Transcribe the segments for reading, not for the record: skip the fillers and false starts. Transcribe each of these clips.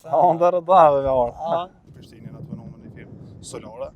Ja, där är där vi har. Ja. Prishtinën atë fenomen i firmë solare,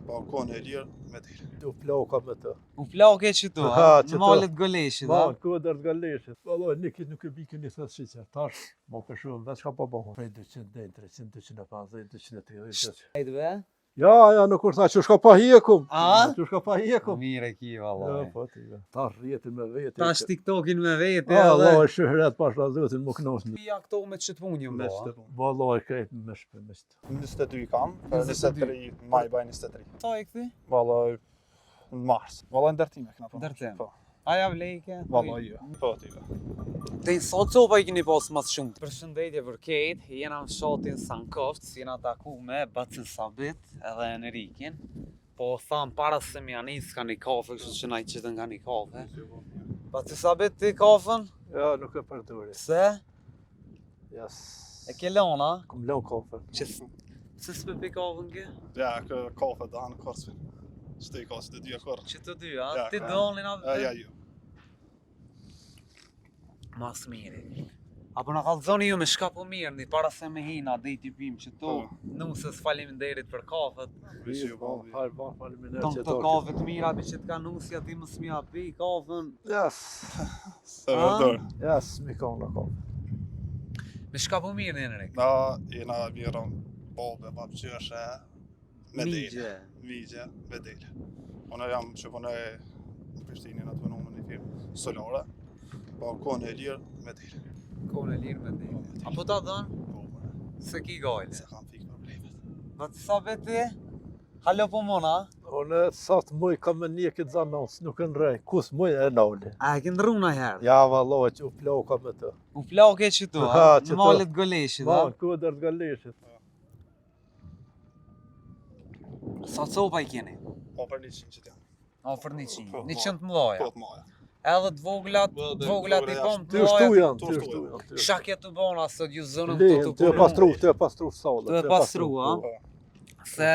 balkoni e lirë me del. U plaka me të. U plake që tu, Ha, që në tu. malet goleshit, Ma, ha? kodër të galeshit. Valloj, nikit nuk e bikën i thëtë shiqe. Tash, ma për shumë, veç ka pa bëhon. Prej 200 dejnë, 300, 250, 230. Hajde be? Ja, nuk kur tha që shka pa hjekum. A? Që shka pa hjekum. Mire ki, Ja, vallaj. po ti. Tash rjetin me vete. Tash TikTokin me vete, Valloj, shëhret pasha zotin më knasni. Pia këto me që të punjë Me më, shtëpun. Valloj, krejt me shpe, me shtë. 22 kam, 23 maj baj 23. Sa e këti? Vallaj në mars. Vallaj ndërtime këna po. Ndërtim. Po. Aja vlejke? Vallaj jo. Po ti. Te në sot copa I keni pas mas shumë. Përshëndetje për Kate, jena në shotin Sankoft, jena taku me Bacin Sabit edhe Enrikin. Po tham para se mi anis ka një kafe, kështu që na I qitën nga një kafe. Bacin Sabit ti kafen? Ja, nuk e përdori. Se? Jas. E ke lona? Kom lën kafe. Që se s'pe pi kafen ke? Ja, kë kafe da në korsfin. Shtej ka që të dyja korë. Që të dy, a? Ja, Ti ka. donin atë? Ja, jo. Mas miri. Apo na kallzoni ju me shka po mirë, ni para se me hina, dhe I tipim që tu, Po. nusës faleminderit për kafet. Vish jo, vallaj. Hajë, ba, faleminderit Ton që këto kafe të mira, bi që t'ka nusja ti më s'mja pi kafen. Jas. Se vërdor. Jas, mi ka në kafe. Me shka po mirë, Enrik? Na, jena vjerën bobe, babqyëshe, me dele. Migje. Vigje, me dele. Unë jam që punoj në Prishtinën atë fenomen i firmë solare, balkoni e lirë me dele. Kone lirë me dhe. Apo ta dhënë? Po, Se ki gajle. se kam fikë problemet. Ma të sa veti? Halo po mona? Unë sa të muj kam me një këtë zanons, nuk në rej. Kus muj e nauli. A e ke ndru në herë? Ja, valloj, që u plaka me të. U plake që tu, Ha, ha? që Në tu. malet goleshit, Ma, ha? kodër të galeshit. Sa copa I keni? Po për 100 që t'jam. A për 100. Po, 100 të mëdhaja. Po të maja. Edhe të voglat, Po, të dhe voglat I vogla kom Ty të shtu mëdhaja. janë, Tu ty shtu shtu janë. janë. Shakje të bona, sot ju zënëm Lejnë, të të e pastru salët. Të e pastru, a? Se...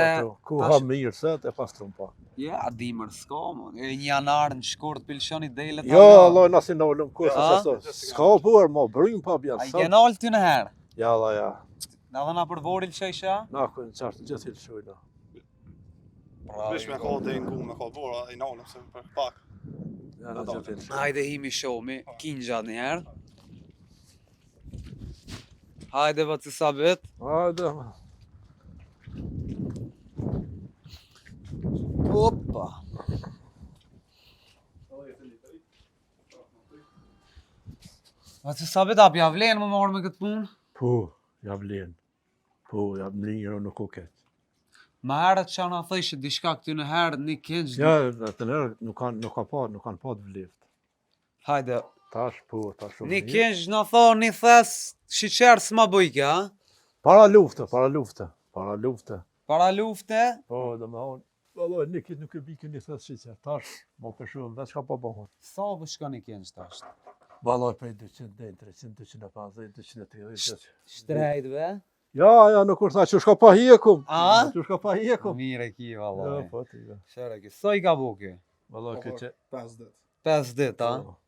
Ku tash- ha mirë, se të e pastru pa. Ja, dimër s'ka, mo. E një janar në shkurt pilshoni delet. Jo, Allah, nasi nalëm, ku A? se so. S'ka por, mo, brym pa A bjanë. I ke nalë ty në herë? Ja, la, ja. Në dhe na për voril që isha? Na, ku në qartë gjithë il shujna. Vish me ka dhe ngu me ka bora, I nalëm se për pak. Ja, në gjithë il shujna. Hajde himi shomi, kinja një herë. Hajde vë të sabit. Hajde, ma. Opa. Vë të sabit, a pja vlenë më marrë me këtë punë? Po, ja vlen. Po, ja vlen nuk u ketë. Ma herët që na thëshë diçka këty në herë, një kinjë. Ja, të nërë nuk kanë pa të vleft. Hajde, Tash, po, tash shumë një mirë. kinjë në thonë, një thes, shiqerë s'ma bëjke, a? Para lufte, para lufte. Para lufte. Para lufte, Po, dhe me thonë, valloj, nikit nuk e bikën një thes shiqer. Tash, ma për shumë, veç ka pa bëhon. sa për shka një kinjë tash? Valloj, prej 200 dejnë, 300, 250, 230. Shtrejt be? Ja, nuk kur tha që shka pa hjekum. A? Që shka pa hjekum. Mire ki, Ja, vallaj. po, ti, ja. Shere ki, sa I ka buki? Valloj, këtë që... 5 dit. 5 dit, a? Po,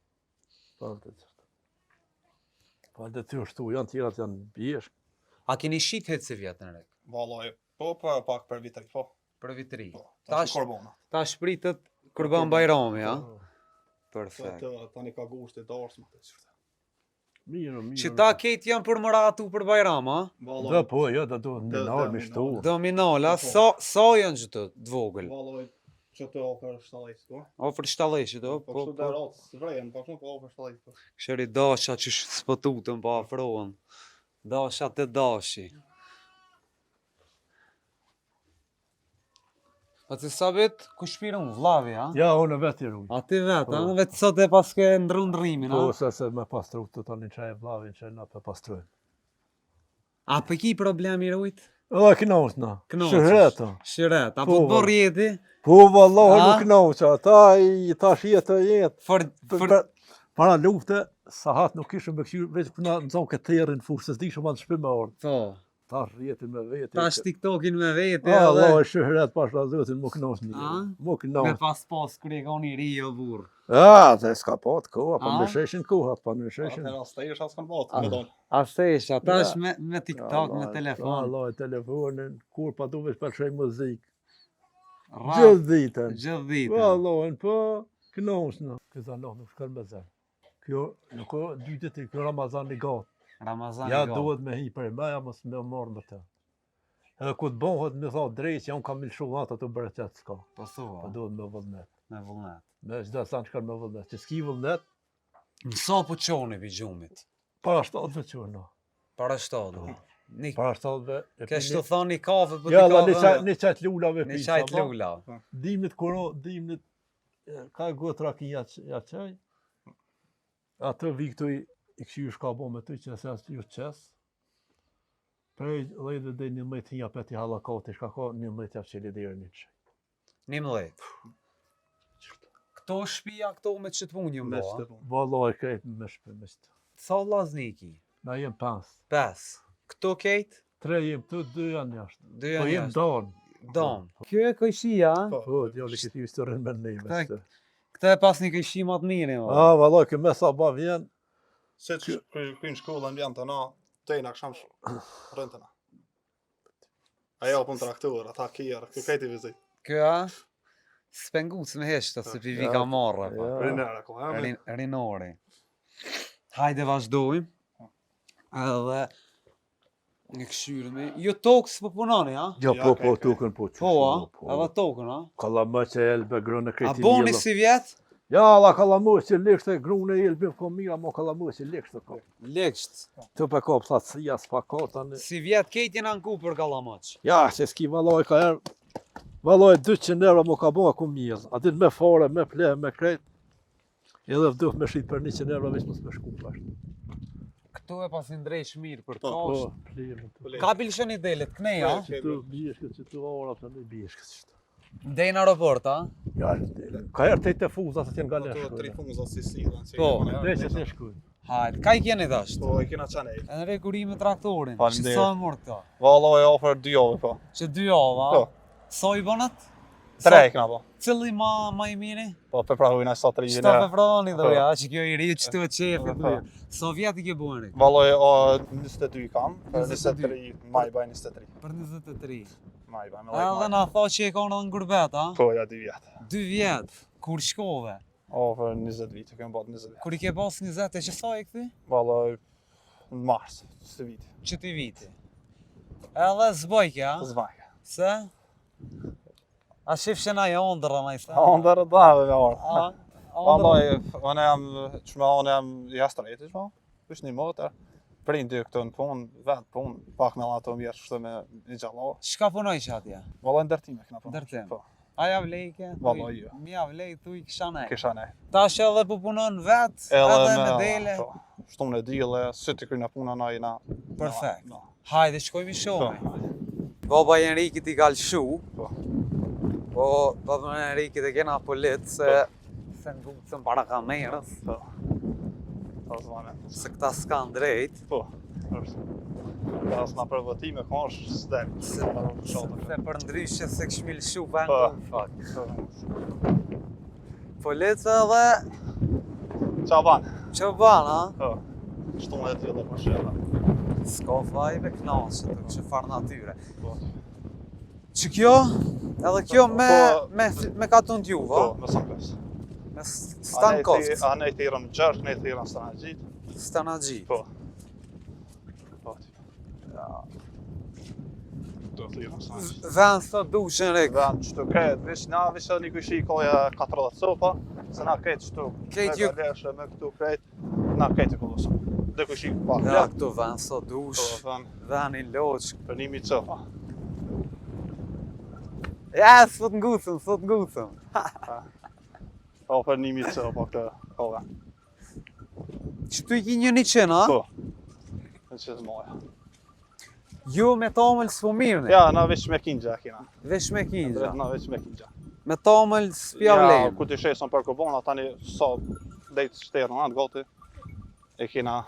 po, të qërtë. Po, dhe ty shtu, janë tjerat janë bjesh. A keni shit hetë si vjetë në rek? Vallaj, po për pak për vitri, po. Për vitri. Po, Tash- tash korbona. Ta shpritët Kurban Bajrami, a? Perfekt. Tani ka gushti darsmë të qërte. Mirë, mirë. Që ta ketë janë për mëratu për Bajram, a? Dhe Vallaj, po, jo, dhe do në nalë me shtu. Dominala, Po. sa janë që të dvogël? vallaj, që të ofër 7 po. Ofër 7 do, Po po, kështu po. darat, vrejen, po kështu po ofër 7 po. Kësheri dasha që spëtutën pa afrohen. Dasha të dashi. Pa të sabit, ku shpirun, vlavi, a? Ja, unë vetë i rujtë. A ti vetë, a? Po. Vetë sot e pas ke ndru ndrimin, a? Po, se me pastru të tani qaj e vlavin që na për pastrujnë. A për ki problemi rujt? O, knaush na. Knoqesh. Shëreta. Shiret, apo Po, të bërë jeti? Po, vallahu A? nuk knauqa. Tash jetë e jetë. Për Para lufte, sahat nuk ishëm me këqyrë, veç përna në zonë këtë terën fushë, se s'dishëm anë shpim me orë. po, Tash rjetin me vete. Tash TikTokin me vete Allah edhe e shëhret pasha zotin më knos një. A? Më knos. me pas kur e ka një ri o burr. Dhe s'ka pat koha, pa A? në sheshin koha, pa në sheshin. Atëherë as të ish as kanë bot, me tonë. Asesha, tash Ja. me TikTok, me telefon. Allah, telefonin, kur pa du veç përshej muzik. Rap, Gjithë ditën. gjithë ditën. Allah, po, knosna. Këza nuk shkën me zërë. Kjo, nuk o dytet i kjo Ramazan i gatë. Ramazan Ja i duhet me hi për meja, mos me marrë me të. Edhe ku të bëhet me tha drejt, ja unë kam milshu atë të bërëqet s'ka. Po thua, Po duhet me vullnet. me vullnet. Me çdo sa shkon me vullnet. Që s'ki vullnet, Mëso po qoni pi gjumit. para 7 qërna. Para shtadë. Para 7 Ke shtu thoni kafe, po Ja, ti Allah, kafe. një qajt lulave Një pisa. qajt lula. Dimnit kuro, dimnit, ka gotra ki ja qaj. Atë vi këtu i këshirë shka bo me ty, që se asë ju qes. Prej lejde dhe 11 hinja peti halakati, shka ka 11 ja qeli dhe një qaj. 11. Këto shpia, këto me që të punë një Me mbo. shtë punë. Vallaj krejt me shpe, me shtë. Sa lazniki? Na jem 5. 5. Këto kejt? 3 jem të, 2 janë jashtë. 2 Po janë jem jashtë. don. Dom. Kjo e kojshia, Po, Po, djali këti historin me nej me Këta- shtë. këta e pas një kojshi ma të mire, mo. Vallaj, kë me sa ba vjen, Se që kujnë shkollën vjen të na, tejna kësham rëntëna. Ajo pun traktor, ata kjerë, kjo kajti vizit. Kjo a? Spenguc me heshta, se pi vi ka marrë, pa. Ja. Rinera, ko, ha? Rinori. Hajde vazhdojmë. Edhe një këshyrëmi. Jo tokës po punoni, a? ja Ja, po, ke, po, ke. tukën po që Po, a? Edhe tokën, a? Kalla më që elbe grënë A krejti boni njëllë. si vjetë? Ja, Allah kalla më që lekshte grune elbe ko mira, mo kalla më që lekshte ko. Leksht. Të pe ka pëthatësia, s'pa ka tani. Si vjetë kejt jena në ku për Kallamoq. Ja, se s'ki valoj ka erë, valoj 200 euro mo ka bo ku mjëllë. A din me fare, me ple, me krejt. Edhe vduh me shqit për 100 euro, veç mos me shku pashtë. Këtu e pas i ndrejsh mirë për Po, Po, kosht. plirë. Ka pilshën i delet, kënej, a? Ke, Që tu bjeshkët, që tu ora, të në bjeshkët që. Ndej në aeroport, a? Ja, ka erë të fuza se t'jen Po, gale to tri shkujnë. funza si silën. si Po, kena, Dhe që t'jen shkujnë. Hajde, ka i kjeni dasht? Po, e kena qanej. E në rekurime traktorin. Faleminderit. Që sa e mërë këta? Valla e ofër 2 javë, po. Që 2 java, Po. sa i bënët? 3 e kena, po. Cili ma i miri? Po, pe prahujna sa 3 Qëta vina. pe prodhoni Po. doja, që kjo i ri, që të qefi Po. duja. Sa vjetë i ke buani? Valla e 22 kam, për 22. 23, maj baj 23. Për 23. Maj baj, me Edhe lejt maj. na tha që e ka në ngurbet, a? Po, ja 2 vjetë. 2 vjetë, kur shkove? O, për 20 vite, kemë bot 20 vjetë. Kur i ke pas 20, e që sa e këti? Valla, në mars, së viti. Që ti viti. Edhe zbojke, a? Zmajka. Se? A shifshe na e ondërra na i se? Ondër e dave me orë. A? Valla, unë jam, unë jam jastrejti, qma? Kush një motër. Prind dy këto në punë, vetë punë, pak me ato mjerë shtë me një gjallohë. Shka punoj që atje? Valla, ndërtime këna punë. Ndërtim. Po, A ja vlejke? Valla, jo. Mja vlej, tu i kisha nej. kisha ne. Tash edhe po punon vetë, edhe me dele. Po, shtunë e dile, sy të kryna puna na i na. Perfekt. No. Hajde, shkojmë i Po, shomi. Baba Enrikit i kalshu. Po. Po, baba Enrikit e kena polit se se ngucën para kamerës, po. Po, zvane. se këta s'kan drejt. Po, është. Ka as na përvotime, ka është s'del. Se për ndryshe se këshmi lëshu pa Po. në fakt. Polica dhe Qa ban? çoban, a? Po. Shtunë e tjile për shela. S'ka fajve knashe, të kështë farë natyre. Po. Që kjo, edhe kjo me, Po. me katun t'ju, Po, va? me Sankovës. Me Stankovc, A ne të irën gjërk, ne të irën Stanagjit. Stanagji. Po. Po, ti. Do të irën Stanagjit. Vend sot dushen rek. Vend që të kretë, vish na vishë një kushi koja 40 sopa, se na kretë që të Ketë ju- me galeshe, me këtu kretë, na kretë i kolosë. Dhe kushi pak Ja, kretë, këtu vend sot dush, po, vend vend i loq. për 1.000 sopa. Ja, sot ngucëm. Po, për 1.000 sopa këtë kove. Që tu i ki një 100, a? Po. Në që zmoja. Ju me tamël s'po mirëni, Ja, na veç me kinja kina. vesh me kinja. Na veç me kinja. Me tamël s'pja Ja, vlerë. ku të shesën për kërbona, tani sa dhejtë shterën atë gati, e kina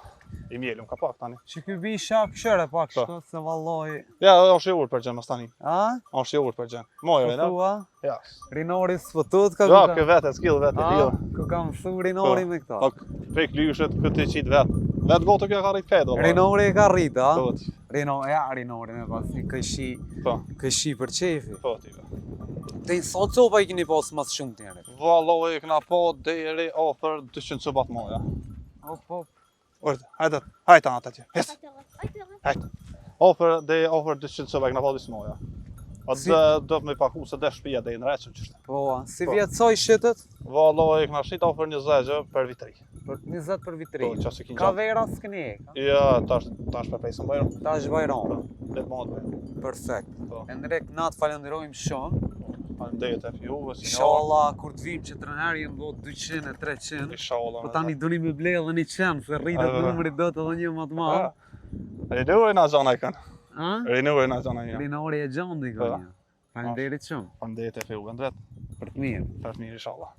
I mjelum ka pak tani. Që ky bisha këshëre pak Po. shto, se valloj. Ja, është i urt për gjën mas tani. A? Është i urt për gjën. Mojë, Po thua? Ja. Rinori s'futut ka Ja, kë vetë, skill vetë, A? jo. Ku kam mësu Rinori me këta? Po, prej klyshet këtë qit vetë. Vetë gotë kjo ka rrit këtë, valla. Rinori e ka rrit, a? Po, Rinori me pas një po, këshi për qefi. po, ti. Te sa copa i keni pas mas shumë të njerë? Valloj, këna po deri ofër 200 copat moja. Hop. Orë, hajde atë atje. Hes, hajde. Ofër 200 copa këna po disë moja. A Si- do me paku se dhe shpia dhe i në reqëm qështë. Po, si Po. vjetësoj shitët? Valloj, këna shit ofër 20 gjë për vitri. Për 20 për Po, vitrin. qasë i kinë Ka gjatë. vera s'keni e ka? Ja, tash për pejsën bajrëm. Ta është bajram. Dhe të madhë bajrëm. Perfekt. Po. Endrek, na të falenderojmë shumë. Faleminderit e juve, si Inshallah, kur të vim që të rënherë jenë do 200 e 300. Inshallah. Po tani doni me ble edhe një qenë, se rritet Ave. numri do të edhe një më të madh. Rinuaj na gjana i kanë. A? Rinuaj na gjana i kanë. Rinori e gjandi ka Po. një. Faleminderit shumë. Faleminderit e juve, ndret. Për të mirë. Tash mirë inshallah.